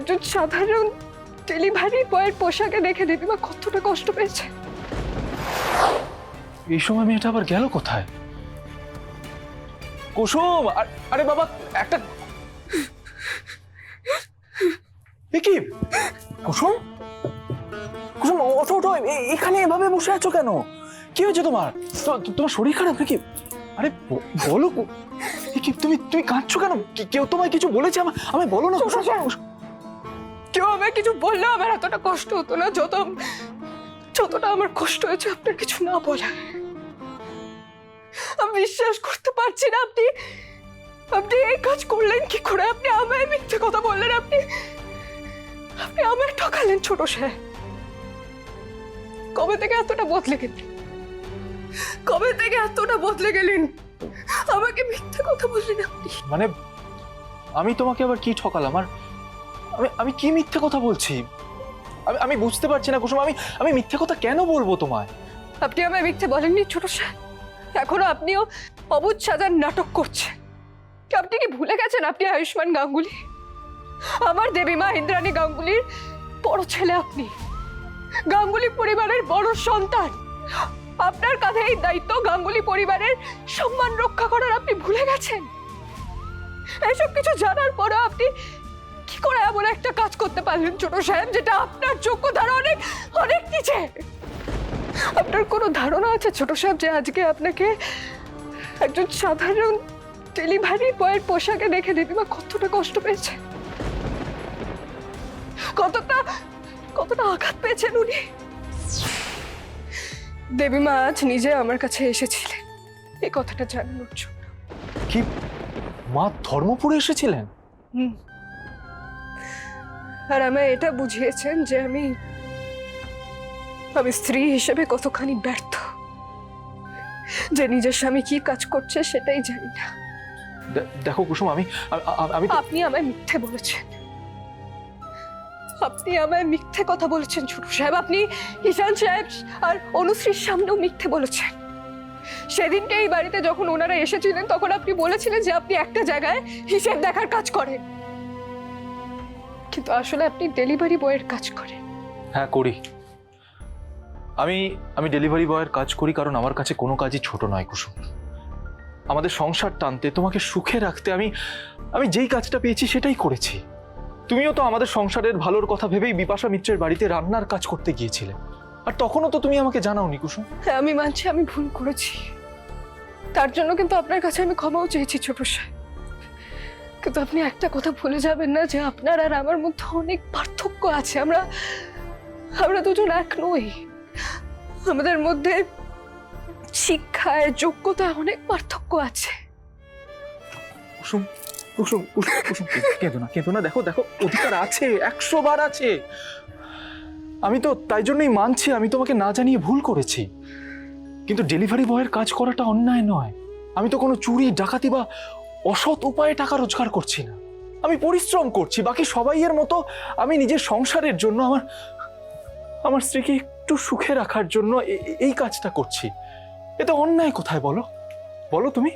একজন সাধারণ ডেলিভারি বয়ের পোশাকে দেখে দিদিমা কতটা কষ্ট পেয়েছে। এই সময় মেয়েটা আবার গেল কোথায়? কুসুম, আরে বাবা একটা কি কুসুম, কুসুম ওঠো ওঠো, এখানে এভাবে বসে আছো কেন? কি হয়েছে তোমার? তোমার শরীর খারাপ নাকি? আরে বলো, কি তুমি তুমি কাঁদছো কেন? কেউ তোমায় কিছু বলেছে? আমায় বলো না। কেউ আমায় কিছু বললে আমার এতটা কষ্ট হতো না যতটা আমার কষ্ট হয়েছে আপনার কিছু না বলা। আমি বিশ্বাস করতে পারছি না আপনি এই কাজ করলেন কি করে? আপনি আমায় মিথ্যে কথা বললেন, আপনি আমায় ঠকালেন ছোট সাহেব। কবে থেকে এতটা বদলে গেলেন? কবে থেকে এতটা বদলে গেলেন? আমাকে মিথ্যে কথা বললেন আপনি। মানে আমি তোমাকে আবার কি ঠকালাম? আর আমি কি মিথ্যে কথা বলছি? আমি বুঝতে পারছি না কুসুম, আমি মিথ্যে কথা কেন বলবো তোমায়? আপনি আমায় মিথ্যে বলেননি ছোট সাহেব, এখনো আপনিও অবুঝ সাজার নাটক করছেন। আপনি কি ভুলে গেছেন আপনি আয়ুষ্মান গাঙ্গুলি? আমার দেবীমা ইন্দ্রাণী গাঙ্গুলির বড় ছেলে আপনি, গাঙ্গুলি পরিবারের বড় সন্তান। আপনার কাঁধে এই দায়িত্ব গাঙ্গুলি পরিবারের সম্মান রক্ষা করার, আপনি ভুলে গেছেন? এসব কিছু জানার পরে আপনি কি করে এমন একটা কাজ করতে পারলেন ছোট সাহেব, যেটা আপনার যোগ্যতার অনেক অনেক নিচে? আপনার কোনো ধারণা আছে ছোট সাহেব যে আজকে আপনাকে একজন সাধারণ ডেলিভারি বয়ের পোশাকে দেখে দিদিমা কতটা কষ্ট পেয়েছে, কতটা আঘাত পেয়েছেন উনি? দেবীমা আজ নিজে আমার কাছে এসেছিলেন এই কথাটা জানানোর জন্য। কি মা ধর্মপুরে এসেছিলেন? আর আমায় এটা বুঝিয়েছেন যে আমি স্ত্রী হিসেবে কতখানি ব্যর্থ, যে নিজের স্বামী কি কাজ করছে সেটাই জানি না। দেখো কুসুম, আমি আপনি আমায় মিথ্যে বলেছেন, আপনি আমায় মিথ্যে কথা বলেছেন ছোট সাহেব। আপনি ঈশান সাহেব আর অনুশ্রীর সামনেও মিথ্যে বলেছেন। সেদিনকে এই বাড়িতে যখন ওনারা এসেছিলেন তখন আপনি বলেছিলেন যে আপনি একটা জায়গায় হিসেব দেখার কাজ করেন, কিন্তু আসলে আপনি ডেলিভারি বয়ের কাজ করেন। হ্যাঁ করি, আমি ডেলিভারি বয়ের কাজ করি, কারণ আমার কাছে কোনো কাজই ছোট নয় কুসুম। আমাদের সংসার টানতে, তোমাকে সুখে রাখতে আমি যেই কাজটা পেয়েছি সেটাই করেছি। তুমিও তো আমাদের সংসারের ভালোর কথা ভেবেই বিপাশা মিত্রের বাড়িতে রান্নার কাজ করতে গিয়েছিলে, আর তখনও তো তুমি আমাকে জানাওনি কুসুম। হ্যাঁ আমি মানছি আমি ভুল করেছি, তার জন্য কিন্তু আপনার কাছে আমি ক্ষমাও চেয়েছি ছোট সাহেব। কিন্তু আপনি একটা কথা ভুলে যাবেন না যে আপনার আর আমার মধ্যে অনেক পার্থক্য আছে। আমরা দুজন এক নই, আমাদের মধ্যে শিক্ষায় যোগ্যতায় অনেক পার্থক্য আছে। কুসুম কুসুম কুসুম কুসুম, কেঁদো না, দেখো অধিকার আছে, 100 বার আছে। আমি তো তাই জন্যই মানছি আমি তোমাকে না জানিয়ে ভুল করেছি, কিন্তু ডেলিভারি বয়ের কাজ করাটা অন্যায় নয়। আমি তো কোনো চুরি ডাকাতি বা অসৎ উপায়ে টাকা রোজগার করছি না, আমি পরিশ্রম করছি বাকি সবাইয়ের মতো। আমি নিজের সংসারের জন্য, আমার স্ত্রীকে একটু সুখে রাখার জন্য এই কাজটা করছি। এতে অন্যায় কোথায় বলো তুমি?